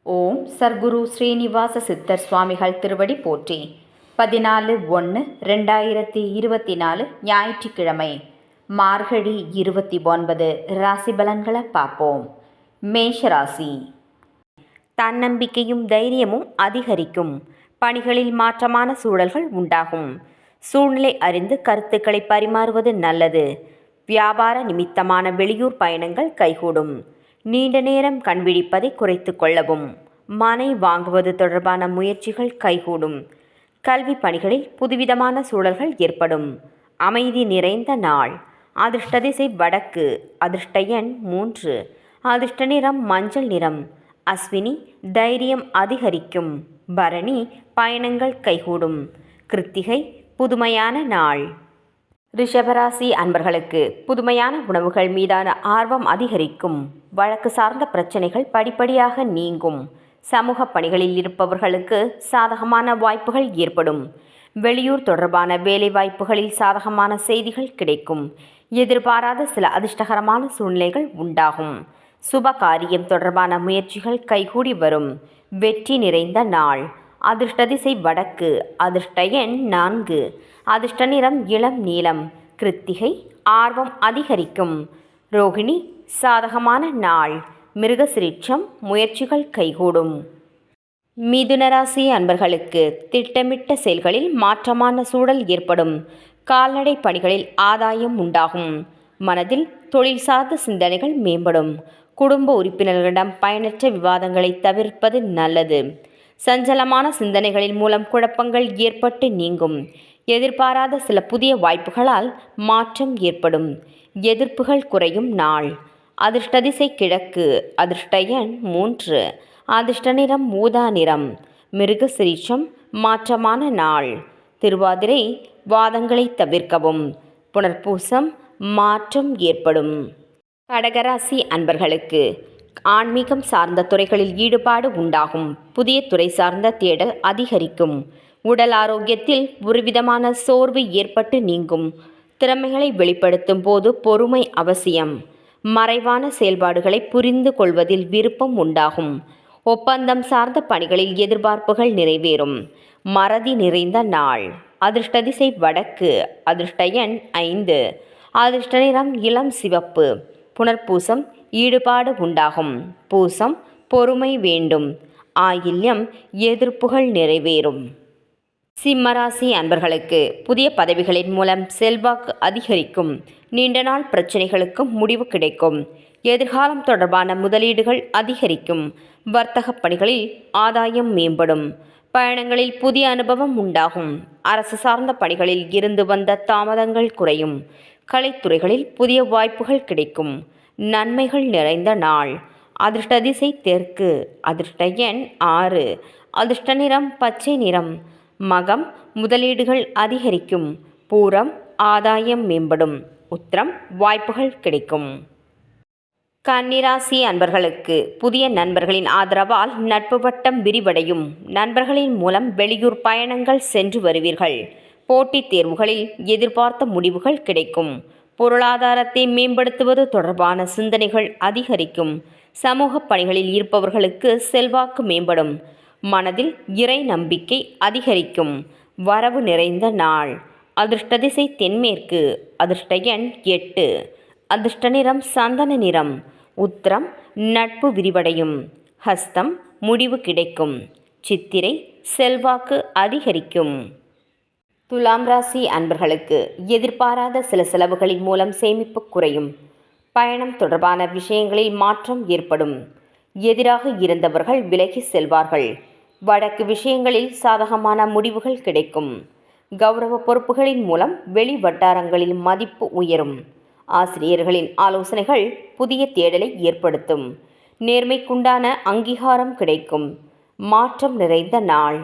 ஓம் சர்க்குரு ஸ்ரீனிவாச சித்தர் சுவாமிகள் திருவடி போற்றி. 14/1/2024 ஞாயிற்றுக்கிழமை, மார்கழி 29. ராசி பலன்களை பார்ப்போம். மேஷராசி. தன்னம்பிக்கையும் தைரியமும் அதிகரிக்கும். பணிகளில் மாற்றமான சூழல்கள் உண்டாகும். சூழ்நிலை அறிந்து கருத்துக்களை பரிமாறுவது நல்லது. வியாபார நிமித்தமான வெளியூர் பயணங்கள் கைகூடும். நீண்ட நேரம் கண்விழிப்பதை குறைத்து கொள்ளவும். மனை வாங்குவது தொடர்பான முயற்சிகள் கைகூடும். கல்வி பணிகளில் புதுவிதமான சூழல்கள் ஏற்படும். அமைதி நிறைந்த நாள். அதிர்ஷ்ட திசை வடக்கு. அதிர்ஷ்ட எண் 3. அதிர்ஷ்ட நிறம் மஞ்சள் நிறம். அஸ்வினி தைரியம் அதிகரிக்கும். பரணி பயணங்கள் கைகூடும். கிருத்திகை புதுமையான நாள். ரிஷபராசி அன்பர்களுக்கு புதுமையான உணவுகள் மீதான ஆர்வம் அதிகரிக்கும். வழக்கு சார்ந்த பிரச்சனைகள் படிப்படியாக நீங்கும். சமூக பணிகளில் இருப்பவர்களுக்கு சாதகமான வாய்ப்புகள் ஏற்படும். வெளியூர் தொடர்பான வேலை வாய்ப்புகளில் சாதகமான செய்திகள் கிடைக்கும். எதிர்பாராத சில அதிர்ஷ்டகரமான சூழ்நிலைகள் உண்டாகும். சுப காரியம் தொடர்பான முயற்சிகள் கைகூடி வரும். வெற்றி நிறைந்த நாள். அதிர்ஷ்ட திசை வடக்கு. அதிர்ஷ்ட எண் 4. அதிர்ஷ்ட நிறம் இளம் நீலம். கிருத்திகை ஆர்வம் அதிகரிக்கும். ரோகிணி சாதகமான நாள். மிருகசிரிச்சம் முயற்சிகள் கைகூடும். மிதுனராசி அன்பர்களுக்கு திட்டமிட்ட செயல்களில் மாற்றமான சூழல் ஏற்படும். கால்நடை பணிகளில் ஆதாயம் உண்டாகும். மனதில் தொழில் சார்ந்த சிந்தனைகள் மேம்படும். குடும்ப உறுப்பினர்களிடம் பயனற்ற விவாதங்களை தவிர்ப்பது நல்லது. சஞ்சலமான சிந்தனைகளின் மூலம் குழப்பங்கள் ஏற்பட்டு நீங்கும். எதிர்பாராத சில புதிய வாய்ப்புகளால் மாற்றம் ஏற்படும். எதிர்ப்புகள் குறையும் நாள். அதிர்ஷ்ட திசை கிழக்கு. அதிர்ஷ்ட எண் 3. அதிர்ஷ்ட நிறம் ஊதா நிறம். மிருகசிரிச்சம் மாற்றமான நாள். திருவாதிரை வாதங்களை தவிர்க்கவும். புனர்பூசம் மாற்றம் ஏற்படும். கடகராசி அன்பர்களுக்கு ஆன்மீகம் சார்ந்த துறைகளில் ஈடுபாடு உண்டாகும். புதிய துறை சார்ந்த தேடல் அதிகரிக்கும். உடல் ஆரோக்கியத்தில் ஒருவிதமான சோர்வு ஏற்பட்டு நீங்கும். திறமைகளை வெளிப்படுத்தும் போது பொறுமை அவசியம். மறைவான செயல்பாடுகளை புரிந்து கொள்வதில் விருப்பம் உண்டாகும். ஒப்பந்தம் சார்ந்த பணிகளில் எதிர்பார்ப்புகள் நிறைவேறும். மறதி நிறைந்த நாள். அதிர்ஷ்ட திசை வடக்கு. அதிர்ஷ்ட எண் 5. அதிர்ஷ்ட நிறம் இளம் சிவப்பு. புனர்பூசம் ஈடுபாடு உண்டாகும். பூசம் பொறுமை வேண்டும். ஆயில்யம் எதிர்ப்புகள் நிறைவேறும். சிம்மராசி அன்பர்களுக்கு புதிய பதவிகளின் மூலம் செல்வாக்கு அதிகரிக்கும். நீண்ட நாள் பிரச்சனைகளுக்கு முடிவு கிடைக்கும். எதிர்காலம் தொடர்பான முதலீடுகள் அதிகரிக்கும். வர்த்தக பணிகளில் ஆதாயம் மேம்படும். பயணங்களில் புதிய அனுபவம் உண்டாகும். அரசு சார்ந்த பணிகளில் இருந்து வந்த தாமதங்கள் குறையும். கலைத்துறைகளில் புதிய வாய்ப்புகள் கிடைக்கும். நன்மைகள் நிறைந்த நாள். அதிர்ஷ்ட திசை தெற்கு. அதிர்ஷ்ட எண் 6. அதிர்ஷ்ட நிறம் பச்சை நிறம். மகம் முதலீடுகள் அதிகரிக்கும். பூரம் ஆதாயம் மேம்படும். உத்திரம் வாய்ப்புகள் கிடைக்கும். கன்னிராசி அன்பர்களுக்கு புதிய நண்பர்களின் ஆதரவால் நட்பு வட்டம் விரிவடையும். நண்பர்களின் மூலம் வெளியூர் பயணங்கள் சென்று வருவீர்கள். போட்டித் தேர்வுகளில் எதிர்பார்த்த முடிவுகள் கிடைக்கும். பொருளாதாரத்தை மேம்படுத்துவது தொடர்பான சிந்தனைகள் அதிகரிக்கும். சமூக பணிகளில் இருப்பவர்களுக்கு செல்வாக்கு மேம்படும். மனதில் இறை நம்பிக்கை அதிகரிக்கும். வரவு நிறைந்த நாள். அதிர்ஷ்ட திசை தென்மேற்கு. அதிர்ஷ்ட எண் 8. அதிர்ஷ்ட நிறம் சந்தன நிறம். உத்திரம் நட்பு விரிவடையும். ஹஸ்தம் முடிவு கிடைக்கும். சித்திரை செல்வாக்கு அதிகரிக்கும். துலாம் ராசி அன்பர்களுக்கு எதிர்பாராத சில செலவுகளின் மூலம் சேமிப்பு குறையும். பயணம் தொடர்பான விஷயங்களில் மாற்றம் ஏற்படும். எதிராக இருந்தவர்கள் விலகி செல்வார்கள். வழக்கு விஷயங்களில் சாதகமான முடிவுகள் கிடைக்கும். கௌரவ பொறுப்புகளின் மூலம் வெளி வட்டாரங்களில் மதிப்பு உயரும். ஆசிரியர்களின் ஆலோசனைகள் புதிய தேடலை ஏற்படுத்தும். நேர்மைக்குண்டான அங்கீகாரம் கிடைக்கும். மாற்றம் நிறைந்த நாள்.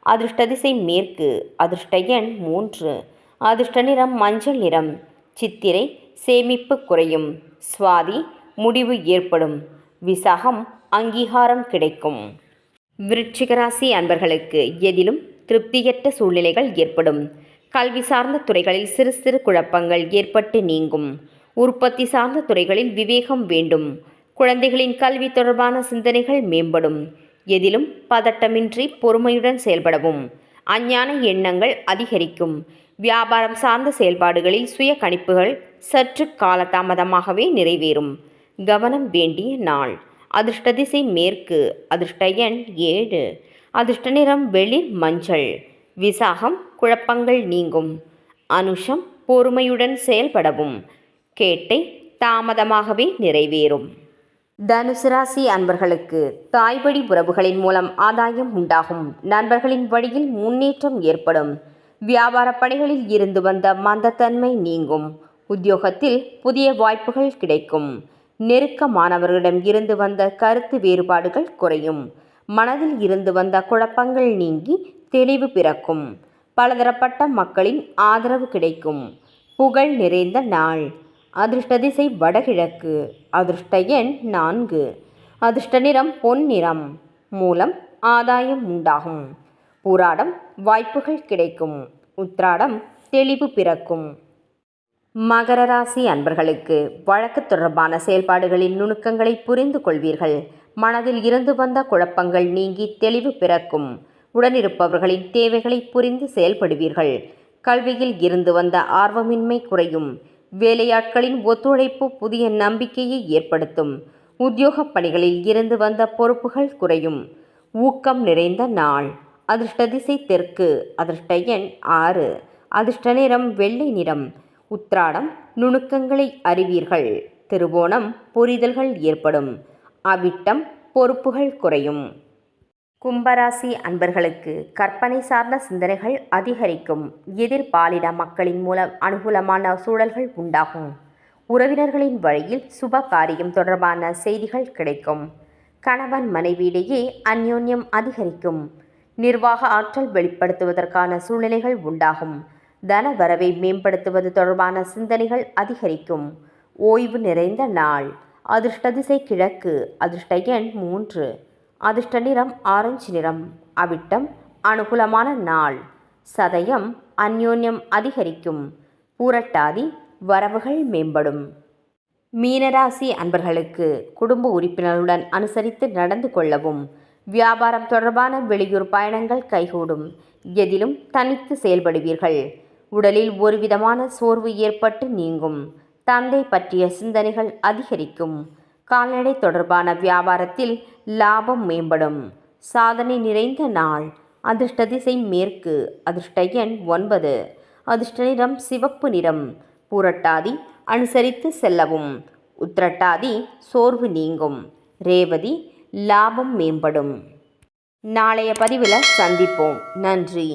அதிர்ஷ்ட திசை மேற்கு. அதிர்ஷ்ட எண் 3. அதிர்ஷ்ட நிறம் மஞ்சள் நிறம். சித்திரை சேமிப்பு குறையும். சுவாதி முடிவு ஏற்படும். விசாகம் அங்கீகாரம் கிடைக்கும். விருச்சிகராசி அன்பர்களுக்கு எதிலும் திருப்தியற்ற சூழ்நிலைகள் ஏற்படும். கல்வி சார்ந்த துறைகளில் சிறு சிறு குழப்பங்கள் ஏற்பட்டு நீங்கும். உற்பத்தி சார்ந்த துறைகளில் விவேகம் வேண்டும். குழந்தைகளின் கல்வி தொடர்பான சிந்தனைகள் மேம்படும். எதிலும் பதட்டமின்றி பொறுமையுடன் செயல்படவும். அஞ்ஞான எண்ணங்கள் அதிகரிக்கும். வியாபாரம் சார்ந்த செயல்பாடுகளில் சுய கணிப்புகள் சற்று காலதாமதமாகவே நிறைவேறும். கவனம் வேண்டிய நாள். அதிர்ஷ்ட திசை மேற்கு. அதிர்ஷ்ட எண் 7. அதிர்ஷ்ட நிறம் வெளிர் மஞ்சள். விசாகம் குழப்பங்கள் நீங்கும். அனுஷம் பொறுமையுடன் செயல்படவும். கேட்டை தாமதமாகவே நிறைவேறும். தனுசு ராசி அன்பர்களுக்கு தாய்வழி உறவுகளின் மூலம் ஆதாயம் உண்டாகும். நண்பர்களின் வழியில் முன்னேற்றம் ஏற்படும். வியாபார பணிகளில் இருந்து வந்த மந்தத்தன்மை நீங்கும். உத்தியோகத்தில் புதிய வாய்ப்புகள் கிடைக்கும். நெருக்கமானவர்களிடம் இருந்து வந்த கருத்து வேறுபாடுகள் குறையும். மனதில் இருந்து வந்த குழப்பங்கள் நீங்கி தெளிவு பிறக்கும். பலதரப்பட்ட மக்களின் ஆதரவு கிடைக்கும். புகழ் நிறைந்த நாள். அதிர்ஷ்ட திசை வடகிழக்கு. அதிர்ஷ்ட எண் 4. அதிர்ஷ்ட நிறம் பொன்னிறம். மூலம் ஆதாயம் உண்டாகும். பூராடம் வாய்ப்புகள் கிடைக்கும். உத்திராடம் தெளிவு பிறக்கும். மகர ராசி அன்பர்களுக்கு வழக்கு தொடர்பான செயல்பாடுகளின் நுணுக்கங்களை புரிந்து கொள்வீர்கள். மனதில் இருந்து வந்த குழப்பங்கள் நீங்கி தெளிவு பிறக்கும். உடனிருப்பவர்களின் தேவைகளை புரிந்து செயல்படுவீர்கள். கல்வியில் இருந்து வந்த ஆர்வமின்மை குறையும். வேலையாட்களின் ஒத்துழைப்பு புதிய நம்பிக்கையை ஏற்படுத்தும். உத்தியோக பணிகளில் இருந்து வந்த பொறுப்புகள் குறையும். ஊக்கம் நிறைந்த நாள். அதிர்ஷ்ட திசை தெற்கு. அதிர்ஷ்ட எண் 6. அதிர்ஷ்ட நிறம் வெள்ளை நிறம். உத்திராடம் நுணுக்கங்களை அறிவீர்கள். திருவோணம் புரிதல்கள் ஏற்படும். அவிட்டம் பொறுப்புகள் குறையும். கும்பராசி அன்பர்களுக்கு கற்பனை சார்ந்த சிந்தனைகள் அதிகரிக்கும். எதிர்பாலின மக்களின் மூலம் அனுகூலமான சூழல்கள் உண்டாகும். உறவினர்களின் வழியில் சுப காரியம் தொடர்பான செய்திகள் கிடைக்கும். கணவன் மனைவியிடையே அந்யோன்யம் அதிகரிக்கும். நிர்வாக ஆற்றல் வெளிப்படுத்துவதற்கான சூழ்நிலைகள் உண்டாகும். தன வரவை மேம்படுத்துவது தொடர்பான சிந்தனைகள் அதிகரிக்கும். ஓய்வு நிறைந்த நாள். அதிர்ஷ்ட திசை கிழக்கு. அதிர்ஷ்ட எண் 3. அதிர்ஷ்ட நிறம் ஆரஞ்சு நிறம். அவிட்டம் அனுகூலமான நாள். சதயம் அந்யோன்யம் அதிகரிக்கும். பூரட்டாதி வரவுகள் மேம்படும். மீனராசி அன்பர்களுக்கு குடும்ப உறுப்பினர்களுடன் அனுசரித்து நடந்து கொள்ளவும். வியாபாரம் தொடர்பான வெளியூர் பயணங்கள் கைகூடும். எதிலும் தனித்து செயல்படுவீர்கள். உடலில் ஒருவிதமான சோர்வு ஏற்பட்டு நீங்கும். தந்தை பற்றிய சிந்தனைகள் அதிகரிக்கும். கால்நடை தொடர்பான வியாபாரத்தில் லாபம் மேம்படும். சாதனை நிறைந்த நாள். அதிர்ஷ்ட திசை மேற்கு. அதிர்ஷ்ட எண் 9. அதிர்ஷ்ட நிறம் சிவப்பு நிறம். பூரட்டாதி அனுசரித்து செல்லவும். உத்திரட்டாதி சோர்வு நீங்கும். ரேவதி லாபம் மேம்படும். நாளைய பதிவில் சந்திப்போம். நன்றி.